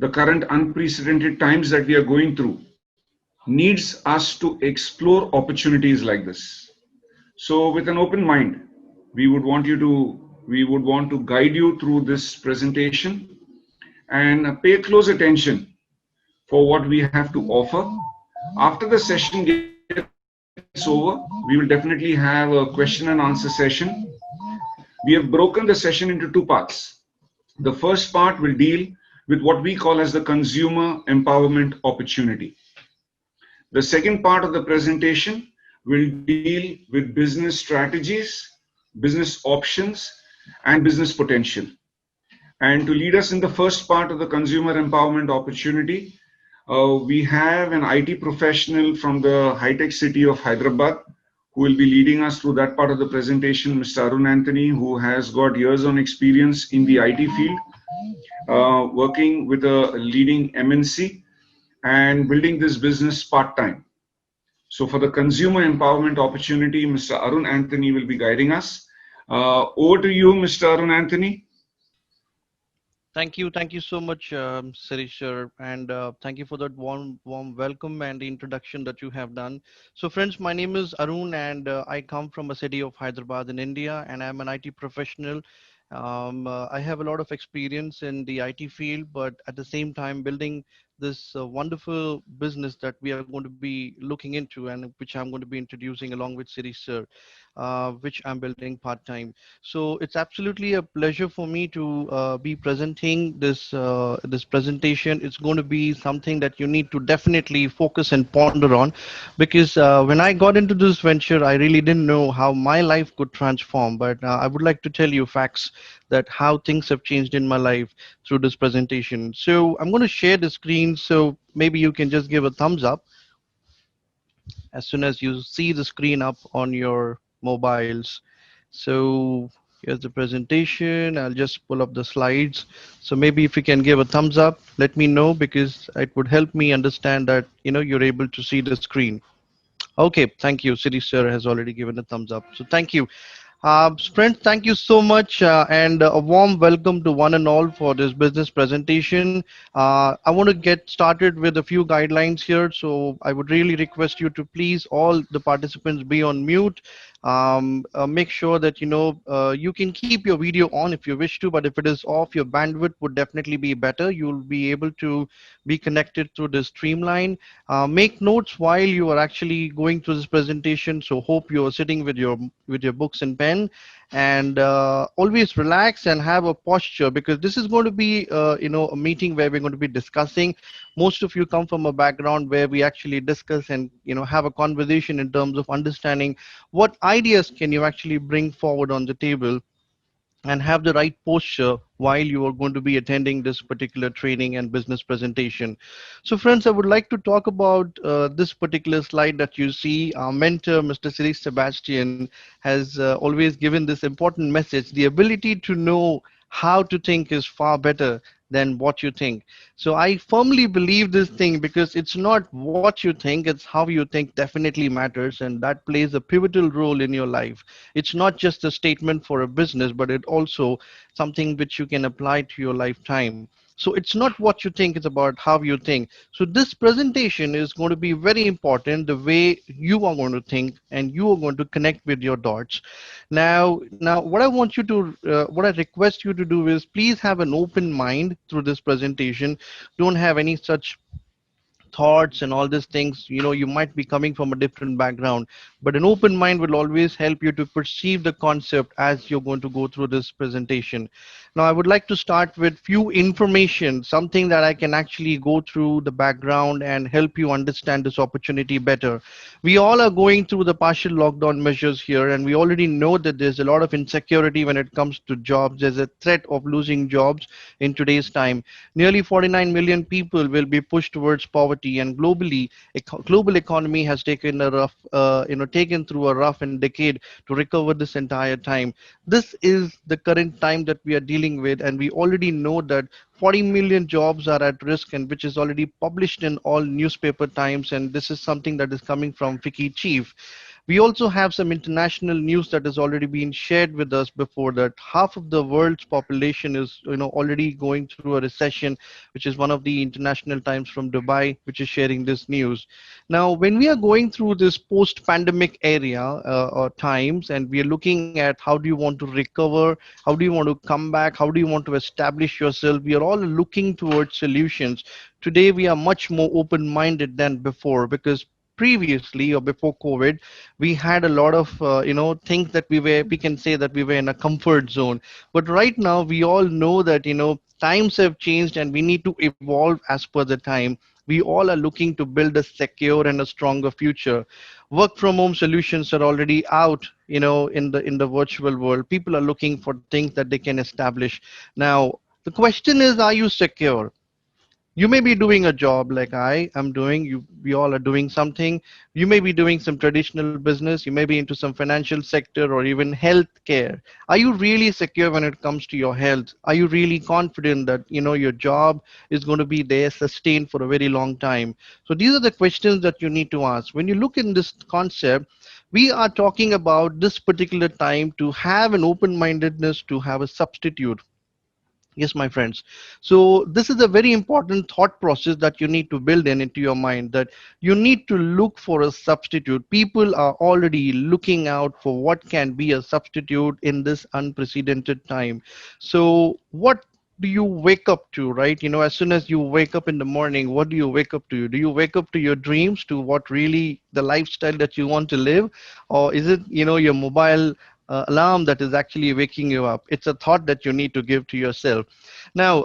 the current unprecedented times that we are going through needs us to explore opportunities like this. So with an open mind, we would want you to we would want to guide you through this presentation and pay close attention for what we have to offer. After the session gets over, we will definitely have a question and answer session. We have broken the session into two parts. The first part will deal with what we call as the consumer empowerment opportunity. The second part of the presentation will deal with business strategies, business options, and business potential. And to lead us in the first part of the consumer empowerment opportunity, we have an IT professional from the high-tech city of Hyderabad who will be leading us through that part of the presentation, Mr. Arun Anthony, who has got years on experience in the IT field, working with a leading MNC and building this business part-time. So for the consumer empowerment opportunity, Mr. Arun Anthony will be guiding us. Over to you, Mr. Arun Anthony. Thank you so much, Shirish sir, and thank you for that warm welcome and the introduction that you have done. So, friends, my name is Arun, and I come from a city of Hyderabad in India, and I'm an IT professional. I have a lot of experience in the IT field, but at the same time, building this wonderful business that we are going to be looking into, and which I'm going to be introducing along with Shirish sir, which I'm building part time. So it's absolutely a pleasure for me to be presenting this presentation. It's going to be something that you need to definitely focus and ponder on, because when I got into this venture, I really didn't know how my life could transform. But I would like to tell you facts that how things have changed in my life through this presentation. So I'm going to share the screen. So maybe you can just give a thumbs up as soon as you see the screen up on your mobiles. So here's the presentation. I'll just pull up the slides. So maybe if you can give a thumbs up, let me know, because it would help me understand that you're able to see the screen. Okay, thank you. City sir has already given a thumbs up. So thank you. Friends, thank you so much, and a warm welcome to one and all for this business presentation. I want to get started with a few guidelines here, so I would really request you to please all the participants be on mute. Make sure that you can keep your video on if you wish to, but if it is off, your bandwidth would definitely be better. You'll be able to be connected through the streamline. Make notes while you are actually going through this presentation. So hope you are sitting with your books and pen, and always relax and have a posture, because this is going to be a meeting where we're going to be discussing. Most of you come from a background where we actually discuss and have a conversation in terms of understanding what ideas can you actually bring forward on the table, and have the right posture while you are going to be attending this particular training and business presentation. So friends, I would like to talk about this particular slide that you see. Our mentor, Mr. Shirish Sebastian, has always given this important message: the ability to know how to think is far better than what you think. So I firmly believe this thing, because it's not what you think, it's how you think definitely matters, and that plays a pivotal role in your life. It's not just a statement for a business, but it also something which you can apply to your lifetime. So it's not what you think, it's about how you think. So this presentation is going to be very important, the way you are going to think and you are going to connect with your dots. Now what I want you to what I request you to do is, please have an open mind through this presentation. Don't have any such thoughts and all these things. You might be coming from a different background, but an open mind will always help you to perceive the concept as you're going to go through this presentation. Now I would like to start with few information, something that I can actually go through the background and help you understand this opportunity better. We all are going through the partial lockdown measures here, and we already know that there's a lot of insecurity when it comes to jobs. There's a threat of losing jobs in today's time. Nearly 49 million people will be pushed towards poverty, and globally, global economy has taken a rough, taken through a rough and decade to recover this entire time. This is the current time that we are dealing with, and we already know that 40 million jobs are at risk, and which is already published in all newspaper times, and this is something that is coming from Fiki Chief. We also have some international news that has already been shared with us before, that half of the world's population is already going through a recession, which is one of the international times from Dubai, which is sharing this news. Now, when we are going through this post-pandemic area or times, and we are looking at how do you want to recover, how do you want to come back, how do you want to establish yourself, we are all looking towards solutions. Today, we are much more open-minded than before, because previously or before COVID, we had a lot of things that we can say that we were in a comfort zone. But right now, we all know that times have changed and we need to evolve as per the time. We all are looking to build a secure and a stronger future. Work from home solutions are already out, in the virtual world. People are looking for things that they can establish. Now, the question is, are you secure? You may be doing a job like I am doing. We all are doing something. You may be doing some traditional business. You may be into some financial sector or even healthcare. Are you really secure when it comes to your health? Are you really confident that your job is going to be there sustained for a very long time? So these are the questions that you need to ask when you look in this concept. We are talking about this particular time to have an open mindedness, to have a substitute. Yes, my friends. So this is a very important thought process that you need to build in into your mind, that you need to look for a substitute. People are already looking out for what can be a substitute in this unprecedented time. So what do you wake up to, right? As soon as you wake up in the morning, what do you wake up to? Do you wake up to your dreams, to what really the lifestyle that you want to live? Or is it, your mobile alarm that is actually waking you up? It's a thought that you need to give to yourself. Now,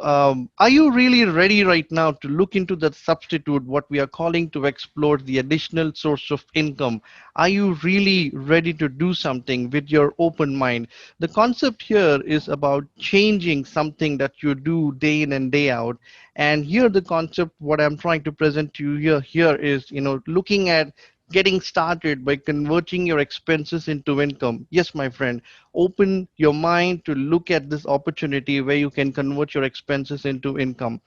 are you really ready right now to look into that substitute, what we are calling to explore the additional source of income? Are you really ready to do something with your open mind? The concept here is about changing something that you do day in and day out. And here, the concept, what I'm trying to present to you here is, looking at getting started by converting your expenses into income. Yes, my friend, open your mind to look at this opportunity where you can convert your expenses into income.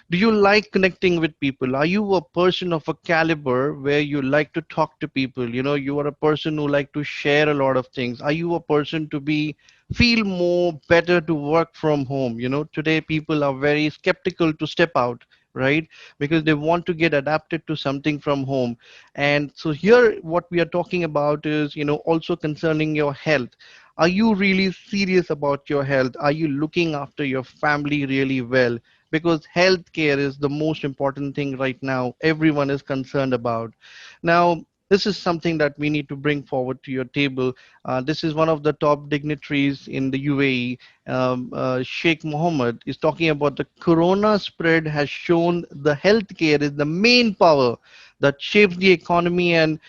Do you like connecting with people? Are you a person of a caliber where you like to talk to people? You are a person who like to share a lot of things. Are you a person to be feel more better to work from home? Today people are very skeptical to step out, right? Because they want to get adapted to something from home. And so here what we are talking about is, also concerning your health. Are you really serious about your health? Are you looking after your family really well? Because healthcare is the most important thing right now. Everyone is concerned about. Now, this is something that we need to bring forward to your table. This is one of the top dignitaries in the UAE. Sheikh Mohammed is talking about the corona spread has shown the healthcare is the main power that shapes the economy and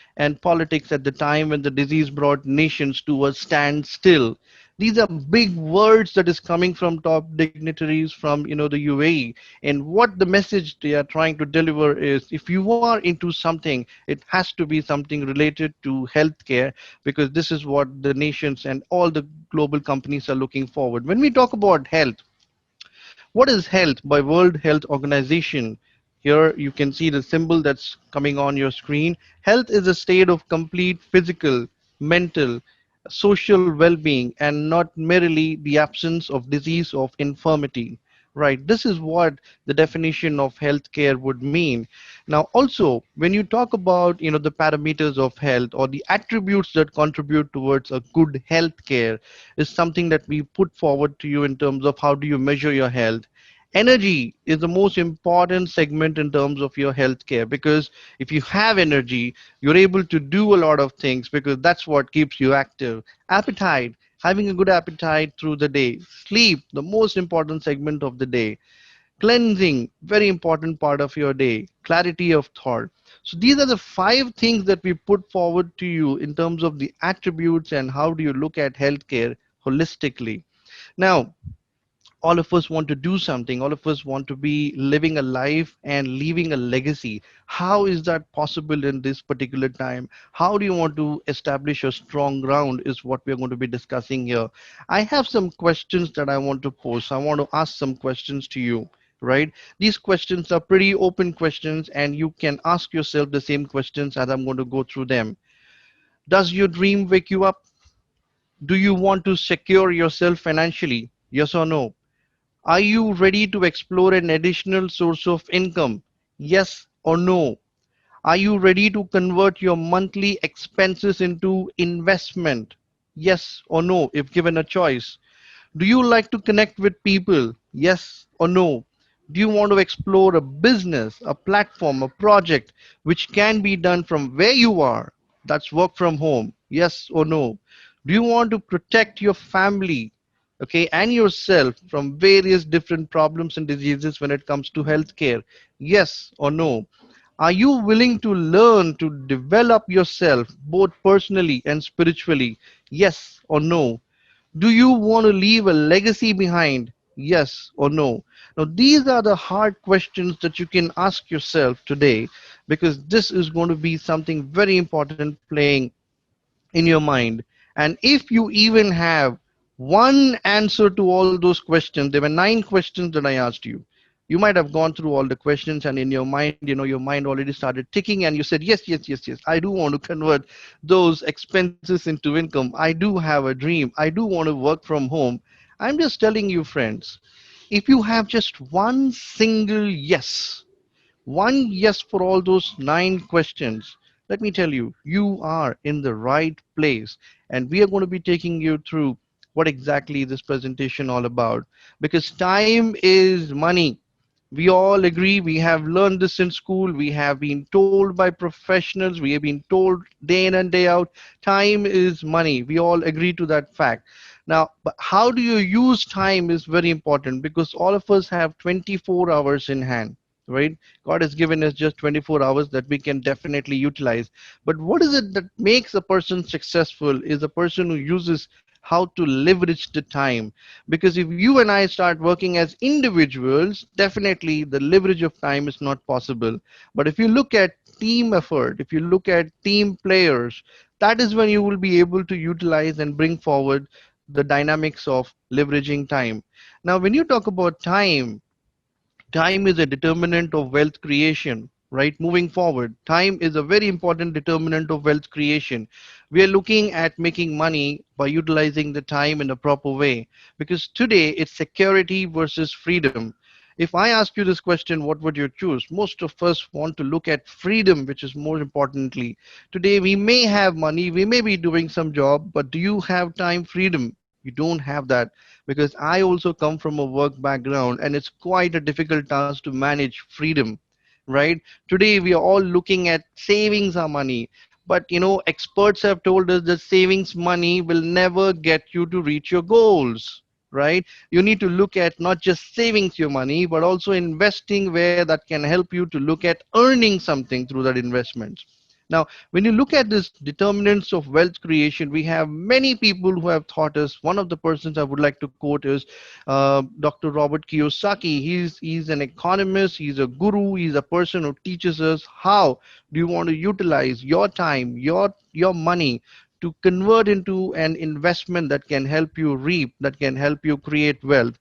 politics at the time when the disease brought nations to a standstill. These are big words that is coming from top dignitaries from the UAE. And what the message they are trying to deliver is, if you are into something, it has to be something related to healthcare, because this is what the nations and all the global companies are looking forward. When we talk about health, what is health by World Health Organization? Here you can see the symbol that's coming on your screen. Health is a state of complete physical, mental, social well-being, and not merely the absence of disease or infirmity. Right. This is what the definition of healthcare would mean. Now, also, when you talk about the parameters of health or the attributes that contribute towards a good healthcare, is something that we put forward to you in terms of how do you measure your health. Energy is the most important segment in terms of your healthcare, because if you have energy, you're able to do a lot of things, because that's what keeps you active. Appetite, having a good appetite through the day. Sleep, the most important segment of the day. Cleansing, very important part of your day. Clarity of thought. So these are the 5 things that we put forward to you in terms of the attributes and how do you look at healthcare holistically. Now, all of us want to do something. All of us want to be living a life and leaving a legacy. How is that possible in this particular time? How do you want to establish a strong ground is what we're going to be discussing here. I have some questions that I want to pose. I want to ask some questions to you, right? These questions are pretty open questions, and you can ask yourself the same questions as I'm going to go through them. Does your dream wake you up? Do you want to secure yourself financially? Yes or no? Are you ready to explore an additional source of income? Yes or no? Are you ready to convert your monthly expenses into investment? Yes or no, if given a choice? Do you like to connect with people? Yes or no? Do you want to explore a business, a platform, a project which can be done from where you are? That's work from home. Yes or no? Do you want to protect your family, okay, and yourself from various different problems and diseases when it comes to healthcare? Yes or no? Are you willing to learn to develop yourself both personally and spiritually? Yes or no? Do you want to leave a legacy behind? Yes or no? Now, these are the hard questions that you can ask yourself today because this is going to be something very important playing in your mind. And if you even have one answer to all those questions, there were 9 questions that I asked you. You might have gone through all the questions, and in your mind, your mind already started ticking, and you said, yes, yes, yes, yes, I do want to convert those expenses into income. I do have a dream. I do want to work from home. I'm just telling you, friends, if you have just one single yes, one yes for all those 9 questions, let me tell you, you are in the right place. And we are going to be taking you through what exactly this presentation all about. Because time is money. We all agree, we have learned this in school, we have been told by professionals, we have been told day in and day out, time is money. We all agree to that fact. Now, but how do you use time is very important because all of us have 24 hours in hand, right? God has given us just 24 hours that we can definitely utilize. But what is it that makes a person successful is a person who uses how to leverage the time. Because if you and I start working as individuals, definitely the leverage of time is not possible. But if you look at team effort, if you look at team players, that is when you will be able to utilize and bring forward the dynamics of leveraging time. Now, when you talk about time, time is a determinant of wealth creation, right? Moving forward, time is a very important determinant of wealth creation. We are looking at making money by utilizing the time in a proper way because today it's security versus freedom. If I ask you this question, what would you choose? Most of us want to look at freedom, which is more importantly. Today we may have money, we may be doing some job, but do you have time freedom? You don't have that because I also come from a work background and it's quite a difficult task to manage freedom, right? Today we are all looking at savings our money, but experts have told us that savings money will never get you to reach your goals, right? You need to look at not just savings your money, but also investing where that can help you to look at earning something through that investment. Now, when you look at this determinants of wealth creation, we have many people who have taught us. One of the persons I would like to quote is Dr. Robert Kiyosaki. He's an economist. He's a guru. He's a person who teaches us how do you want to utilize your time, your money to convert into an investment that can help you reap, that can help you create wealth.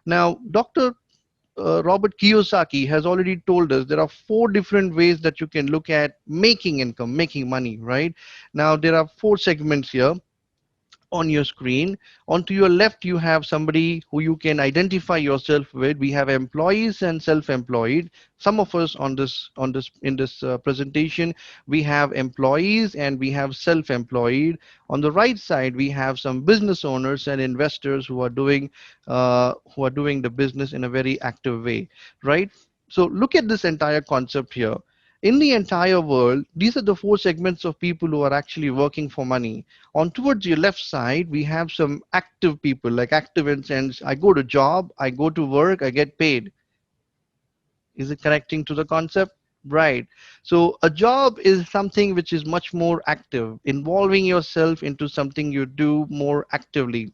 Now, Dr. Robert Kiyosaki has already told us there are 4 different ways that you can look at making income, making money, right? Now, there are 4 segments here on your screen. Onto your left, you have somebody who you can identify yourself with. We have employees and self-employed. Some of us in this presentation, we have employees and we have self-employed. On the right side, we have some business owners and investors who are doing the business in a very active way, right? So look at this entire concept here. In the entire world, these are the 4 segments of people who are actually working for money. On towards your left side, we have some active people, like active in sense, I go to job, I go to work, I get paid. Is it connecting to the concept? Right. So a job is something which is much more active, involving yourself into something you do more actively.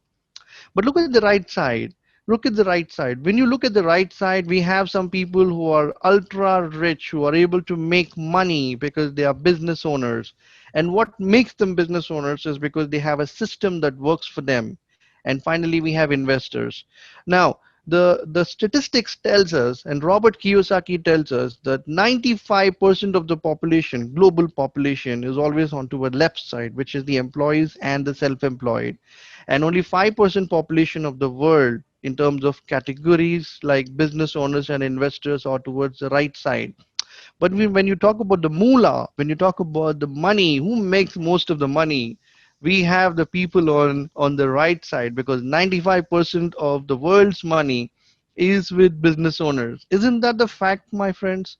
But look at the right side. Look at the right side. When you look at the right side, we have some people who are ultra rich, who are able to make money because they are business owners. And what makes them business owners is because they have a system that works for them. And finally, we have investors. Now, The statistics tells us, and Robert Kiyosaki tells us, that 95% of the population, global population, is always on to a left side, which is the employees and the self-employed, and only 5% population of the world in terms of categories like business owners and investors are towards the right side. But when you talk about the moolah, when you talk about the money, who makes most of the money? We have the people on the right side, because 95% of the world's money is with business owners. Isn't that the fact, my friends?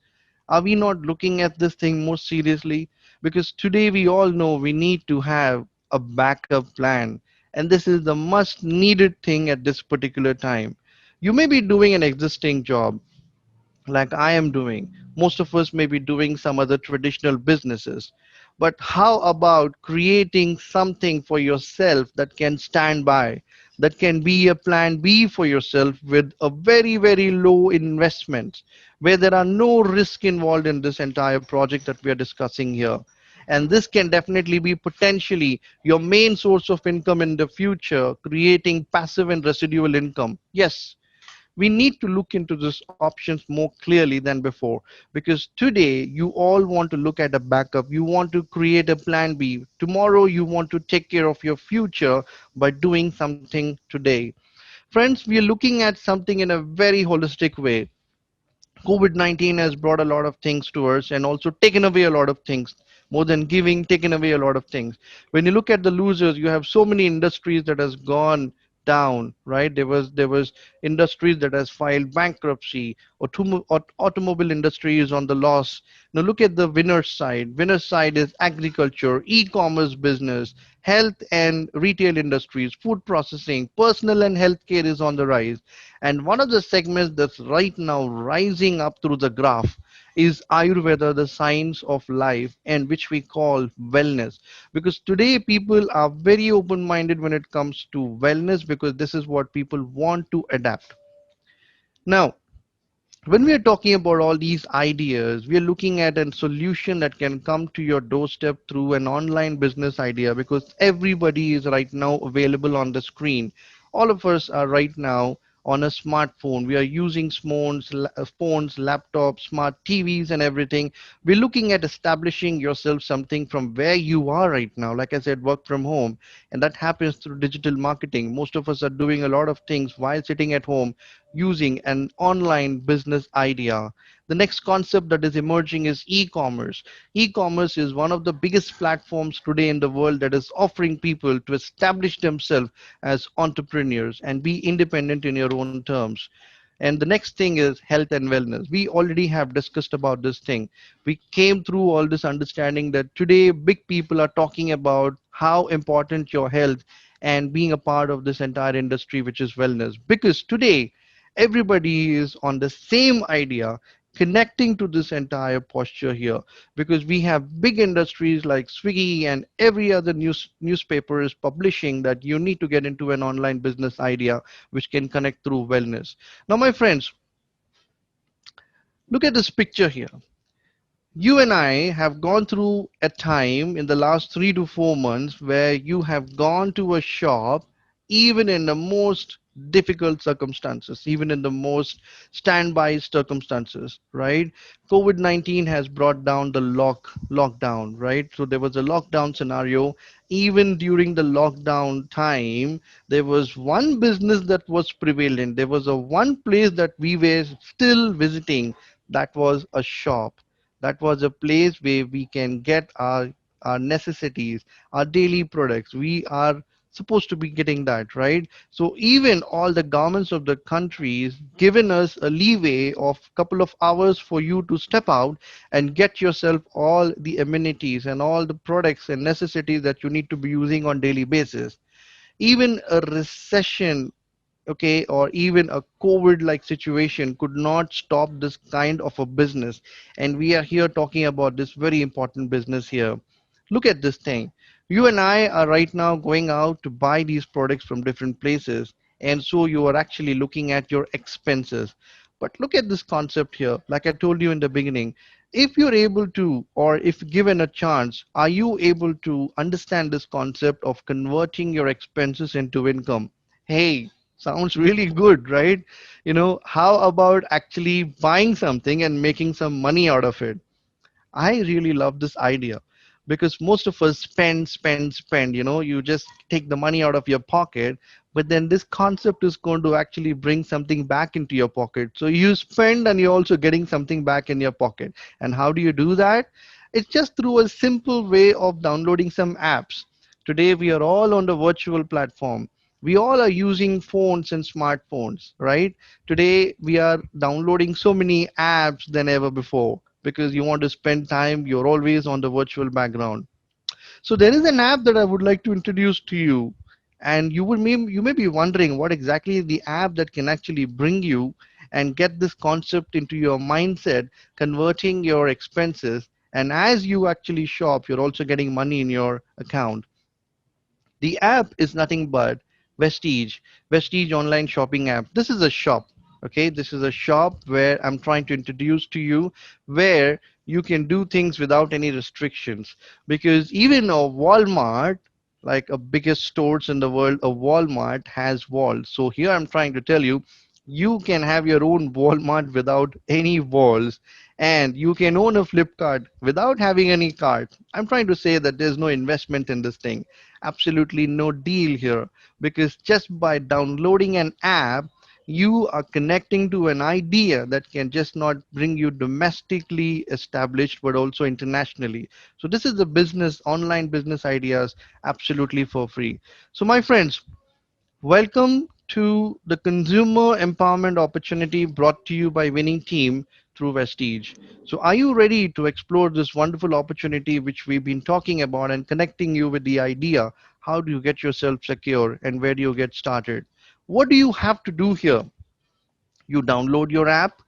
Are we not looking at this thing more seriously? Because today we all know we need to have a backup plan, and this is the must needed thing at this particular time. You may be doing an existing job like I am doing. Most of us may be doing some other traditional businesses. But how about creating something for yourself that can stand by, that can be a plan B for yourself with a very, very low investment, where there are no risk involved in this entire project that we are discussing here? And this can definitely be potentially your main source of income in the future, creating passive and residual income. Yes, we need to look into these options more clearly than before, because today you all want to look at a backup, you want to create a plan B, tomorrow you want to take care of your future by doing something today. Friends, we are looking at something in a very holistic way. COVID-19 has brought a lot of things to us and also taken away a lot of things. More than giving, taken away a lot of things. When you look at the losers, you have so many industries that has gone down, right? There was industries that has filed bankruptcy, automobile industry is on the loss. Now look at the winner's side. Winner's side is agriculture, e-commerce business, health and retail industries, food processing, personal and healthcare is on the rise. And one of the segments that's right now rising up through the graph is Ayurveda, the science of life, and which we call wellness. Because today people are very open minded when it comes to wellness, because this is what people want to adapt. Now, when we are talking about all these ideas, we are looking at a solution that can come to your doorstep through an online business idea, because everybody is right now available on the screen. All of us are right now on a smartphone. We are using phones, laptops, smart TVs, and everything. We're looking at establishing yourself something from where you are right now. Like I said, work from home, and that happens through digital marketing. Most of us are doing a lot of things while sitting at home using an online business idea. The next concept that is emerging is e-commerce. E-commerce is one of the biggest platforms today in the world that is offering people to establish themselves as entrepreneurs and be independent in your own terms. And the next thing is health and wellness. We already have discussed about this thing. We came through all this understanding that today big people are talking about how important your health and being a part of this entire industry, which is wellness. Because today everybody is on the same idea, connecting to this entire posture here, because we have big industries like Swiggy and every other newspaper is publishing that you need to get into an online business idea which can connect through wellness. Now my friends, look at this picture here. You and I have gone through a time in the last 3 to 4 months where you have gone to a shop, even in the most difficult circumstances, even in the most standby circumstances, right? COVID-19 has brought down the lockdown, right? So there was a lockdown scenario. Even during the lockdown time, there was one business that was prevalent. There was a one place that we were still visiting. That was a shop. That was a place where we can get our necessities, our daily products. We are supposed to be getting that, right? So even all the governments of the countries given us a leeway of couple of hours for you to step out and get yourself all the amenities and all the products and necessities that you need to be using on daily basis. Even a recession, okay, or even a COVID like situation could not stop this kind of a business. And we are here talking about this very important business here. Look at this thing. You and I are right now going out to buy these products from different places. And so you are actually looking at your expenses. But look at this concept here. Like I told you in the beginning, if you're able to, or if given a chance, are you able to understand this concept of converting your expenses into income? Hey, Sounds really good, right? How about actually buying something and making some money out of it? I really love this idea because most of us spend, spend, spend. You just take the money out of your pocket, but then this concept is going to actually bring something back into your pocket. So you spend and you're also getting something back in your pocket. And how do you do that? It's just through a simple way of downloading some apps. Today, we are all on the virtual platform. We all are using phones and smartphones, right? Today, we are downloading so many apps than ever before because you want to spend time, you're always on the virtual background. So there is an app that I would like to introduce to you, and you may be wondering what exactly is the app that can actually bring you and get this concept into your mindset, converting your expenses, and as you actually shop, you're also getting money in your account. The app is nothing but Vestige, Vestige online shopping app. This is a shop. Okay, this is a shop where I'm trying to introduce to you where you can do things without any restrictions. Because even a Walmart, like a biggest stores in the world, a Walmart has walls. So here I'm trying to tell you, you can have your own Walmart without any walls, and you can own a Flipkart without having any cart. I'm trying to say that there's no investment in this thing, absolutely no deal here, because just by downloading an app you are connecting to an idea that can just not bring you domestically established but also internationally. So this is the business, online business ideas, absolutely for free. So my friends, welcome to the consumer empowerment opportunity brought to you by Winning Team through Vestige. So, are you ready to explore this wonderful opportunity which we've been talking about and connecting you with the idea? How do you get yourself secure and where do you get started? What do you have to do here? You download your app,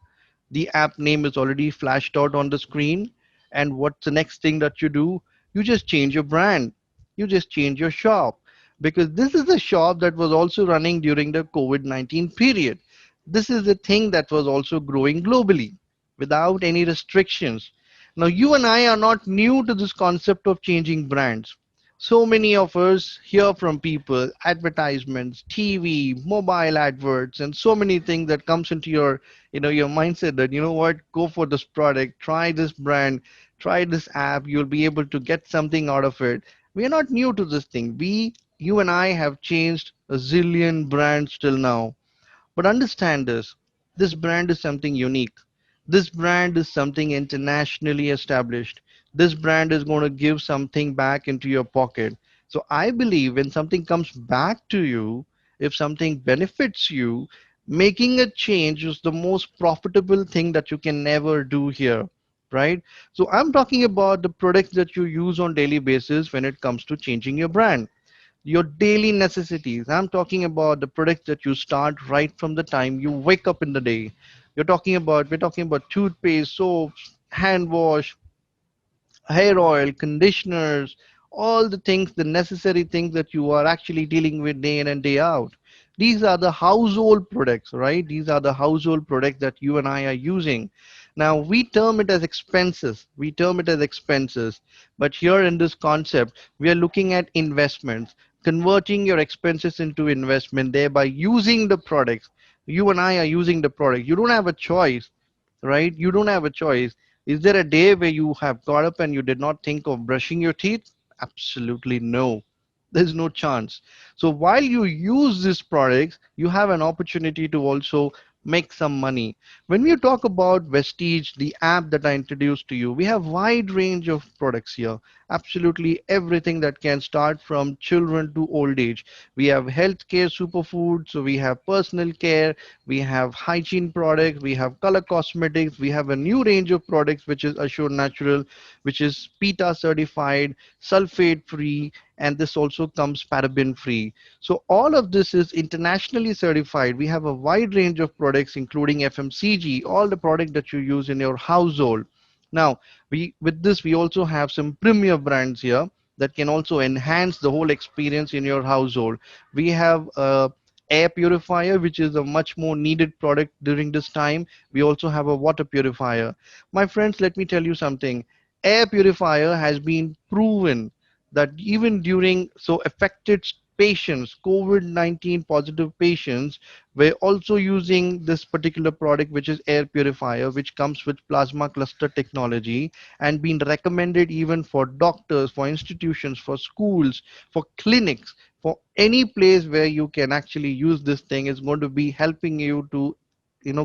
the app name is already flashed out on the screen. And what's the next thing that you do? You just change your brand. You just change your shop. Because this is a shop that was also running during the COVID-19 period. This is the thing that was also growing globally without any restrictions. Now, you and I are not new to this concept of changing brands. So many of us hear from people, advertisements, TV, mobile adverts, and so many things that comes into your mindset that what, go for this product, try this brand, try this app, you'll be able to get something out of it. We are not new to this thing. You and I have changed a zillion brands till now. But understand this brand is something unique. This brand is something internationally established. This brand is going to give something back into your pocket. So I believe when something comes back to you, if something benefits you, making a change is the most profitable thing that you can never do here, right? So I'm talking about the products that you use on daily basis when it comes to changing your brand, your daily necessities. I'm talking about the products that you start right from the time you wake up in the day. We're talking about toothpaste, soaps, hand wash, hair oil, conditioners, all the things, the necessary things that you are actually dealing with day in and day out. These are the household products, right? These are the household products that you and I are using. Now, we term it as expenses. We term it as expenses. But here in this concept, we are looking at investments, converting your expenses into investment, thereby using the products. You and I are using the product. You don't have a choice, right? You don't have a choice. Is there a day where you have got up and you did not think of brushing your teeth? Absolutely no. There's no chance. So while you use these products, you have an opportunity to also make some money. When we talk about Vestige, the app that I introduced to you, we have wide range of products here. Absolutely everything that can start from children to old age. We have healthcare superfoods, so we have personal care, we have hygiene products, we have color cosmetics, we have a new range of products which is Assure Natural, which is PETA certified, sulfate free, and this also comes paraben free. So all of this is internationally certified. We have a wide range of products including FMCG, all the product that you use in your household. Now, with this we also have some premier brands here that can also enhance the whole experience in your household. We have a air purifier, which is a much more needed product during this time. We also have a water purifier. My friends, let me tell you something. Air purifier has been proven that even during so affected patients, COVID-19 positive patients, were also using this particular product, which is air purifier, which comes with plasma cluster technology, and been recommended even for doctors, for institutions, for schools, for clinics, for any place where you can actually use this thing. Is going to be helping you to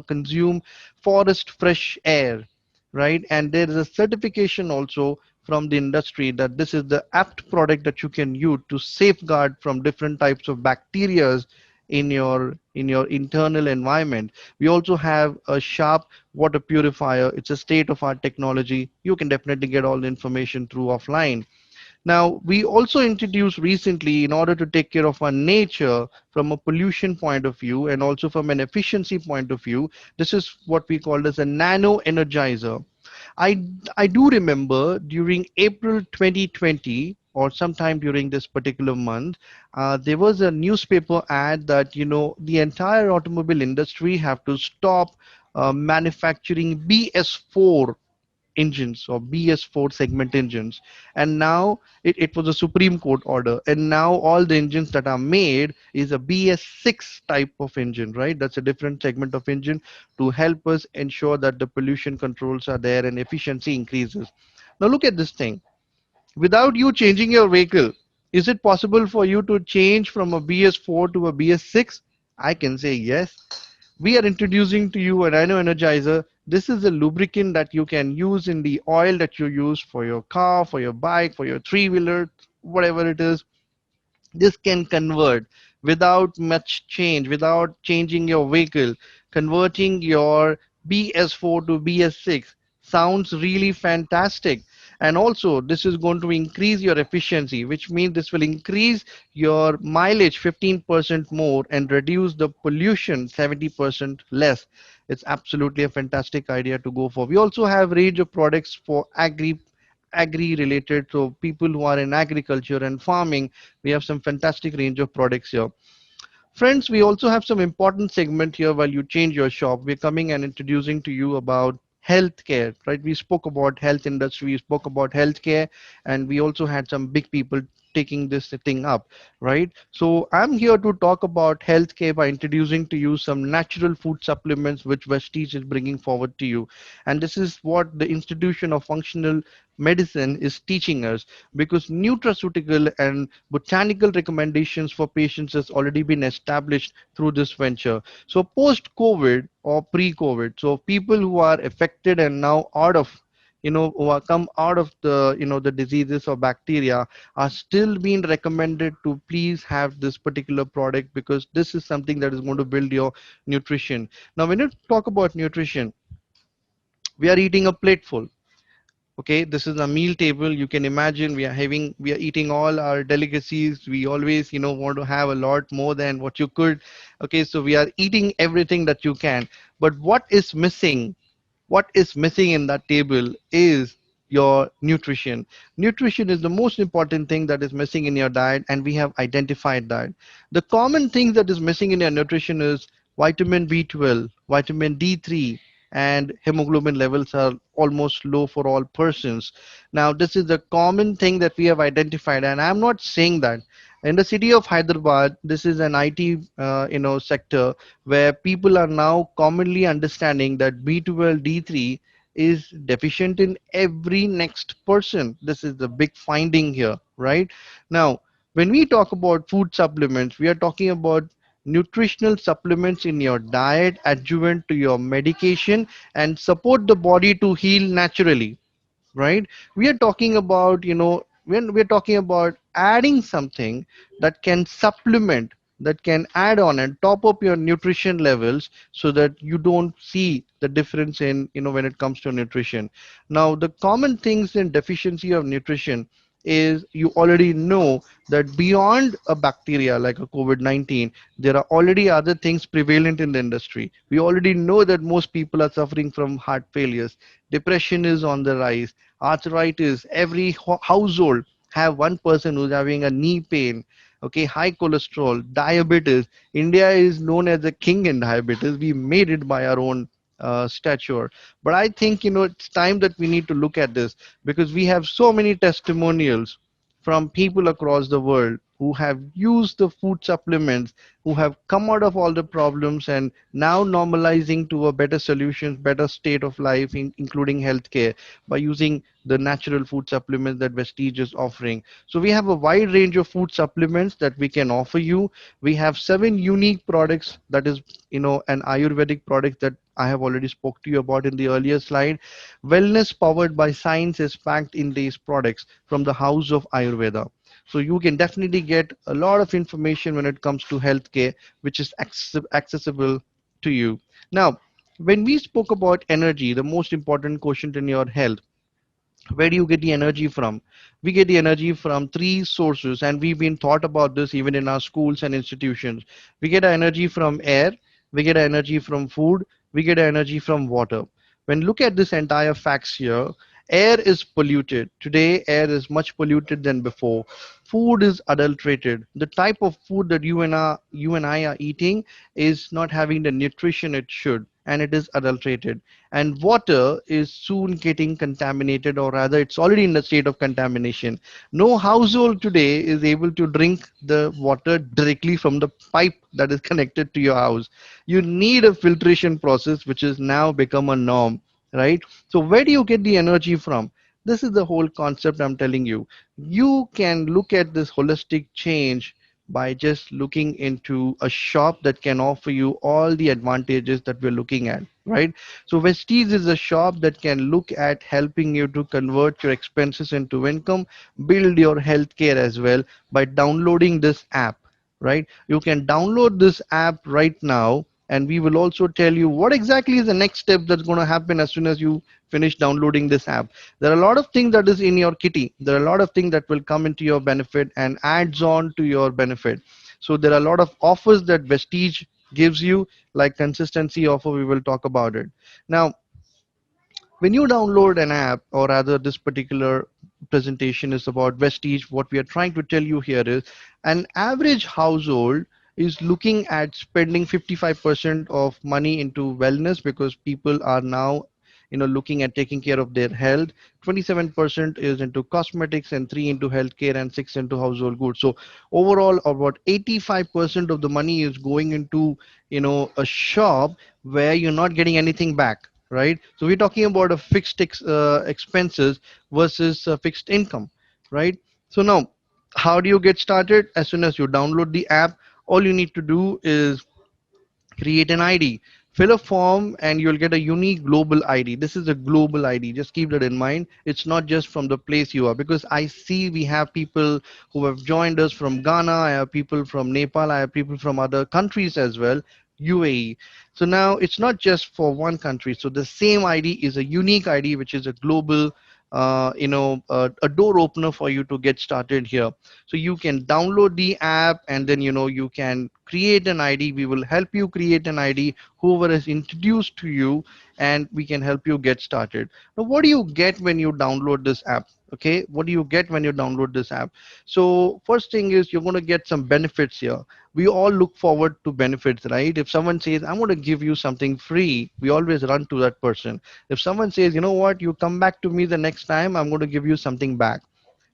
consume forest fresh air, right? And there is a certification also from the industry that this is the apt product that you can use to safeguard from different types of bacteria in your internal environment. We also have a sharp water purifier. It's a state of art technology. You can definitely get all the information through offline. Now, we also introduced recently, in order to take care of our nature from a pollution point of view and also from an efficiency point of view, this is what we call as a nano energizer. I do remember during April 2020 or sometime during this particular month, there was a newspaper ad that the entire automobile industry have to stop manufacturing BS4 engines or BS4 segment engines. And now it was a Supreme Court order. And now all the engines that are made is a BS6 type of engine, right? That's a different segment of engine to help us ensure that the pollution controls are there and efficiency increases. Now look at this thing. Without you changing your vehicle, is it possible for you to change from a BS4 to a BS6? I can say yes. We are introducing to you a Nano Energizer. This is a lubricant that you can use in the oil that you use for your car, for your bike, for your three-wheeler, whatever it is. This can convert without much change, without changing your vehicle. Converting your BS4 to BS6 sounds really fantastic. And also, this is going to increase your efficiency, which means this will increase your mileage 15% more and reduce the pollution 70% less. It's absolutely a fantastic idea to go for. We also have range of products for agri related, so people who are in agriculture and farming. We have some fantastic range of products here. Friends, we also have some important segment here while you change your shop. We're coming and introducing to you about healthcare, right? We spoke about health industry, we spoke about healthcare, and we also had some big people taking this thing up, right? So I'm here to talk about healthcare by introducing to you some natural food supplements which Vestige is bringing forward to you. And this is what the Institution of Functional Medicine is teaching us, because nutraceutical and botanical recommendations for patients has already been established through this venture. So post COVID or pre COVID, so people who are affected and now out of who are come out of the the diseases or bacteria are still being recommended to please have this particular product, because this is something that is going to build your nutrition. Now when you talk about nutrition, we are eating a plateful. Okay, this is a meal table. You can imagine we are eating all our delicacies. We always want to have a lot more than what you could. Okay, so we are eating everything that you can, but what is missing in that table is your nutrition. Nutrition is the most important thing that is missing in your diet, and we have identified that. The common thing that is missing in your nutrition is vitamin B12, vitamin D3, and hemoglobin levels are almost low for all persons. Now, this is a common thing that we have identified, and I'm not saying that. In the city of Hyderabad, this is an IT, sector where people are now commonly understanding that B12, D3 is deficient in every next person. This is the big finding here, right? Now, when we talk about food supplements, we are talking about nutritional supplements in your diet, adjuvant to your medication, and support the body to heal naturally, right? We are talking about, when we're talking about adding something that can supplement, that can add on and top up your nutrition levels so that you don't see the difference in, when it comes to nutrition. Now, the common things in deficiency of nutrition is, you already know that beyond a bacteria like a COVID-19, there are already other things prevalent in the industry. We already know that most people are suffering from heart failures. Depression is on the rise, arthritis. Every household have one person who's having a knee pain. Okay, high cholesterol, diabetes. India is known as a king in diabetes. We made it by our own stature. But I think it's time that we need to look at this, because we have so many testimonials from people across the world who have used the food supplements, who have come out of all the problems and now normalizing to a better solution, better state of life, including healthcare, by using the natural food supplements that Vestige is offering. So we have a wide range of food supplements that we can offer you. We have 7 unique products, that is, an Ayurvedic product that I have already spoke to you about in the earlier slide. Wellness powered by science is packed in these products from the house of Ayurveda. So you can definitely get a lot of information when it comes to healthcare, which is accessible to you. Now, when we spoke about energy, the most important quotient in your health, where do you get the energy from? We get the energy from 3 sources, and we've been taught about this even in our schools and institutions. We get our energy from air, we get our energy from food, we get our energy from water. When look at this entire facts here, air is polluted today. Air is much polluted than before. Food is adulterated. The type of food that you and I are eating is not having the nutrition it should, and it is adulterated. And water is soon getting contaminated, or rather it's already in the state of contamination. No household today is able to drink the water directly from the pipe that is connected to your house. You need a filtration process, which has now become a norm, right? So where do you get the energy from? This is the whole concept I'm telling you. You can look at this holistic change by just looking into a shop that can offer you all the advantages that we're looking at, right? So Vestige is a shop that can look at helping you to convert your expenses into income, build your healthcare as well by downloading this app, right? You can download this app right now, and we will also tell you what exactly is the next step that's going to happen as soon as you finish downloading this app. There are a lot of things that is in your kitty. There are a lot of things that will come into your benefit and adds on to your benefit. So there are a lot of offers that Vestige gives you, like consistency offer. We will talk about it now. When you download an app, or rather this particular presentation is about Vestige, what we are trying to tell you here is an average household is looking at spending 55% of money into wellness, because people are now looking at taking care of their health. 27% is into cosmetics, and 3 into healthcare, and 6 into household goods. So overall about 85% of the money is going into a shop where you're not getting anything back, right? So we're talking about a fixed expenses versus fixed income, right? So now, how do you get started? As soon as you download the app, all you need to do is create an ID, fill a form, and you'll get a unique global ID. This is a global ID. Just keep that in mind. It's not just from the place you are, because I see we have people who have joined us from Ghana, I have people from Nepal, I have people from other countries as well, UAE. So now it's not just for one country. So the same ID is a unique ID, which is a global a door opener for you to get started here. So you can download the app, and then you can create an ID. We will help you create an ID, whoever is introduced to you, and we can help you get started. Now, what do you get when you download this app? Okay, what do you get when you download this app? So first thing is you're going to get some benefits here. We all look forward to benefits, right? If someone says, I'm going to give you something free, we always run to that person. If someone says, you know what, you come back to me the next time, I'm going to give you something back.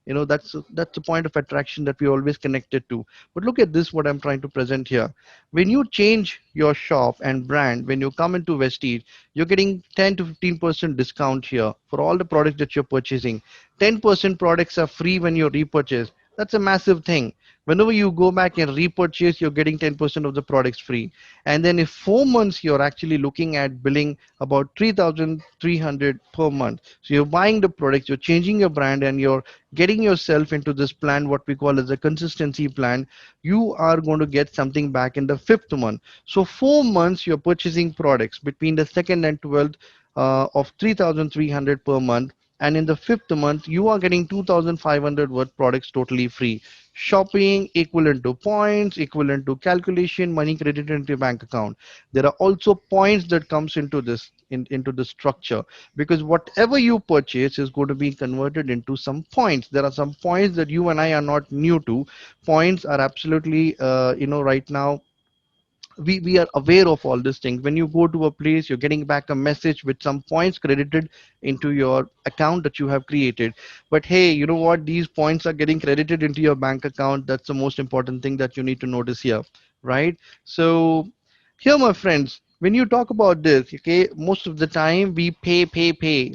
That's the point of attraction that we always connected to. But look at this, what I'm trying to present here. When you change your shop and brand, when you come into Vestige, you're getting 10 to 15% discount here for all the products that you're purchasing. 10% products are free when you repurchase. That's a massive thing. Whenever you go back and repurchase, you're getting 10% of the products free. And then if 4 months, you're actually looking at billing about 3,300 per month. So you're buying the products, you're changing your brand, and you're getting yourself into this plan, what we call as a consistency plan. You are going to get something back in the 5th month. So 4 months you're purchasing products between the 2nd and 12th of 3,300 per month, and in the 5th month you are getting 2,500 worth products totally free. Shopping equivalent to points, equivalent to calculation, money credited into your bank account. There are also points that comes into this into the structure, because whatever you purchase is going to be converted into some points. There are some points that you and I are not new to. Points are absolutely right now we are aware of all these things. When you go to a place, you're getting back a message with some points credited into your account that you have created. But hey, you know what, these points are getting credited into your bank account. That's the most important thing that you need to notice here, right? So here, my friends, when you talk about this, okay, most of the time we pay,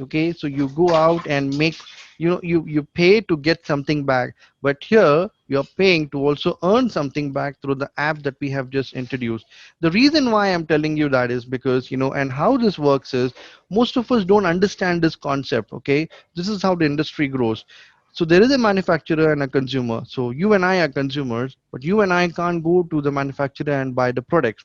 okay. So you go out and make, you pay to get something back. But here you're paying to also earn something back through the app that we have just introduced. The reason why I'm telling you that is because, and how this works is, most of us don't understand this concept, okay. This is how the industry grows. So there is a manufacturer and a consumer. So you and I are consumers, but you and I can't go to the manufacturer and buy the products.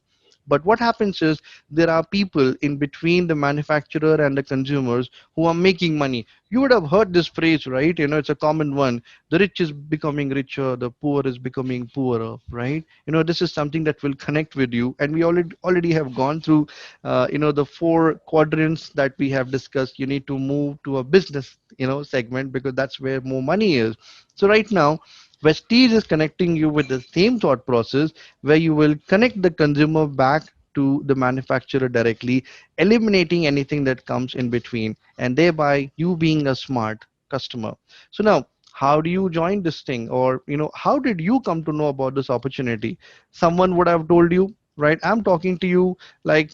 But what happens is, there are people in between the manufacturer and the consumers who are making money. You would have heard this phrase, right? It's a common one. The rich is becoming richer, the poor is becoming poorer, right? This is something that will connect with you. And we already have gone through, the four quadrants that we have discussed. You need to move to a business, segment, because that's where more money is. So right now, Vestige is connecting you with the same thought process, where you will connect the consumer back to the manufacturer directly, eliminating anything that comes in between, and thereby you being a smart customer. So now, how do you join this thing? Or, how did you come to know about this opportunity? Someone would have told you, right? I'm talking to you like,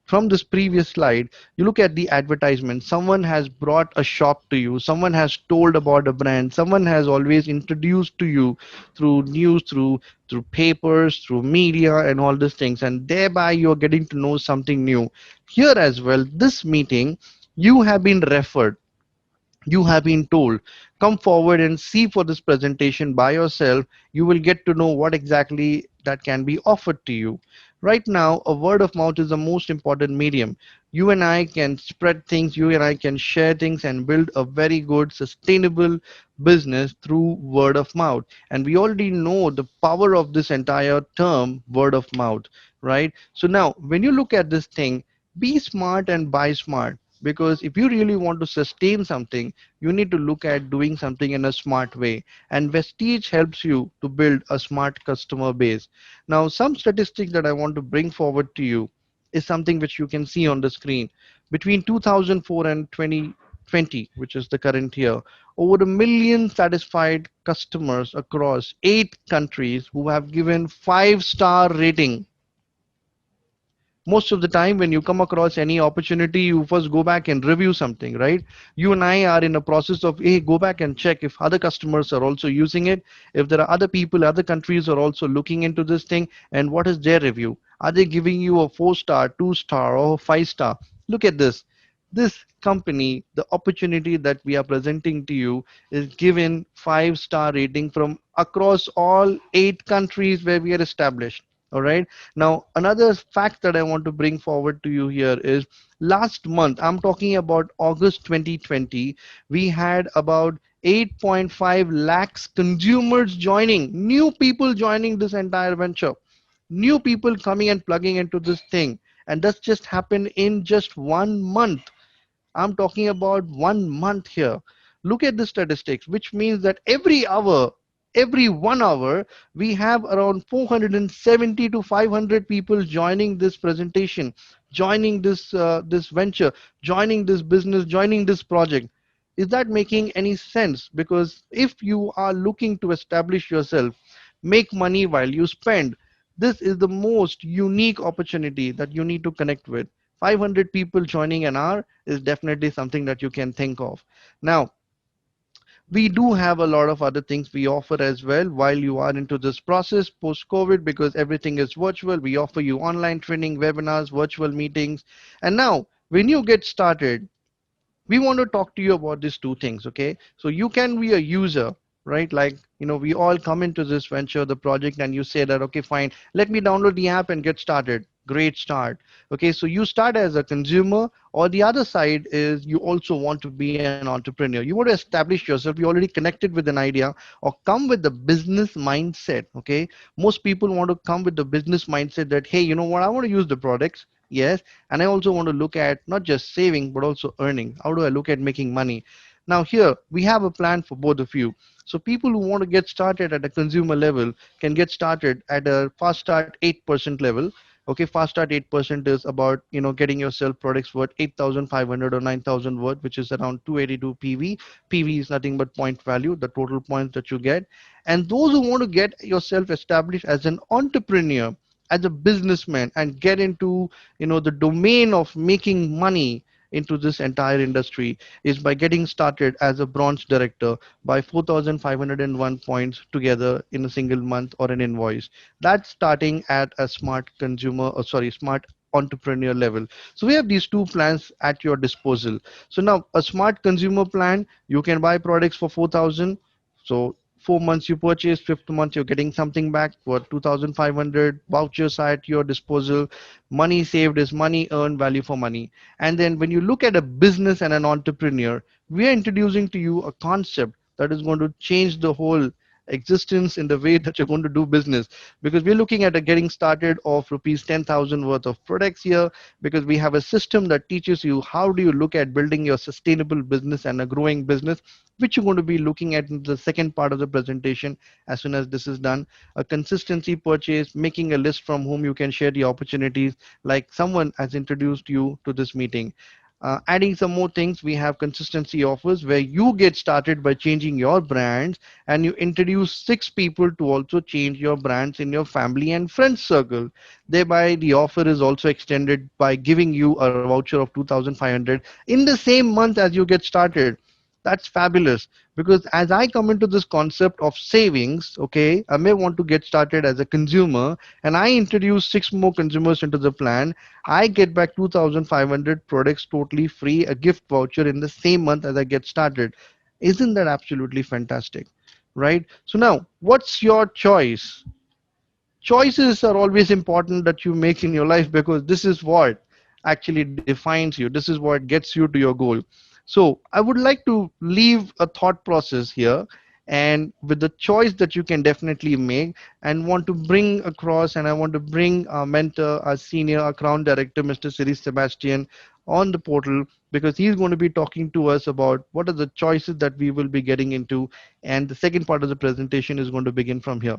from this previous slide, you look at the advertisement. Someone has brought a shop to you. Someone has told about a brand. Someone has always introduced to you through news, through papers, through media, and all these things. And thereby you're getting to know something new. Here as well, this meeting, you have been referred, you have been told, come forward and see for this presentation by yourself. You will get to know what exactly that can be offered to you. Right now, a word of mouth is the most important medium. You and I can spread things, you and I can share things and build a very good sustainable business through word of mouth. And we already know the power of this entire term, word of mouth, right? So now when you look at this thing, be smart and buy smart. Because if you really want to sustain something, you need to look at doing something in a smart way. And Vestige helps you to build a smart customer base. Now, some statistics that I want to bring forward to you is something which you can see on the screen. Between 2004 and 2020, which is the current year, over a million satisfied customers across 8 countries who have given 5-star rating. Most of the time when you come across any opportunity, you first go back and review something, right? You and I are in a process of, hey, go back and check if other customers are also using it, if there are other people, other countries are also looking into this thing, and what is their review. Are they giving you a 4-star, 2-star, or 5-star? Look at this company, the opportunity that we are presenting to you is given 5-star rating from across all 8 countries where we are established. All right. Now, another fact that I want to bring forward to you here is, last month, I'm talking about August 2020, we had about 8.5 lakhs consumers joining, new people joining this entire venture, new people coming and plugging into this thing. And that's just happened in just 1 month. I'm talking about 1 month here. Look at the statistics, which means that every 1 hour, we have around 470 to 500 people joining this presentation, joining this venture, joining this business, joining this project. Is that making any sense? Because if you are looking to establish yourself, make money while you spend, this is the most unique opportunity that you need to connect with. 500 people joining an hour is definitely something that you can think of. Now, we do have a lot of other things we offer as well while you are into this process post COVID, because everything is virtual. We offer you online training, webinars, virtual meetings. And now, when you get started, we want to talk to you about these two things. Okay, so you can be a user, right? Like, we all come into this venture, the project, and you say that, okay, fine, let me download the app and get started. Great start. Okay, so you start as a consumer, or the other side is you also want to be an entrepreneur. You want to establish yourself, you already connected with an idea, or come with the business mindset. Okay, most people want to come with the business mindset that, hey, you know what, I want to use the products. Yes, and I also want to look at not just saving but also earning. How do I look at making money? Now here we have a plan for both of you. So people who want to get started at a consumer level can get started at a fast start 8% level. Okay, fast start 8% is about, getting yourself products worth 8,500 or 9,000 worth, which is around 282 PV. PV is nothing but point value, the total points that you get. And those who want to get yourself established as an entrepreneur, as a businessman, and get into, the domain of making money into this entire industry, is by getting started as a bronze director by 4,501 points together in a single month or an invoice. That's starting at a smart consumer, or sorry, smart entrepreneur level. So we have these two plans at your disposal. So now a smart consumer plan, you can buy products for 4,000. So 4 months you purchase, fifth month you're getting something back for 2,500 vouchers at your disposal. Money saved is money earned, value for money. And then when you look at a business and an entrepreneur, we are introducing to you a concept that is going to change the whole existence in the way that you're going to do business, because we're looking at a getting started of rupees 10,000 worth of products here, because we have a system that teaches you how do you look at building your sustainable business and a growing business, which you're going to be looking at in the second part of the presentation as soon as this is done. A consistency purchase, making a list from whom you can share the opportunities, like someone has introduced you to this meeting. Adding some more things, we have consistency offers where you get started by changing your brands, and you introduce six people to also change your brands in your family and friends circle. Thereby, the offer is also extended by giving you a voucher of 2,500 in the same month as you get started. That's fabulous, because as I come into this concept of savings, okay, I may want to get started as a consumer, and I introduce six more consumers into the plan. I get back 2,500 products totally free, a gift voucher in the same month as I get started. Isn't that absolutely fantastic? Right? So now, what's your choice? Choices are always important that you make in your life, because this is what actually defines you. This is what gets you to your goal. So I would like to leave a thought process here, and with the choice that you can definitely make, and want to bring across, and I want to bring our mentor, our senior, our crown director, Mr. Shirish Sebastian, on the portal, because he's going to be talking to us about what are the choices that we will be getting into, and the second part of the presentation is going to begin from here.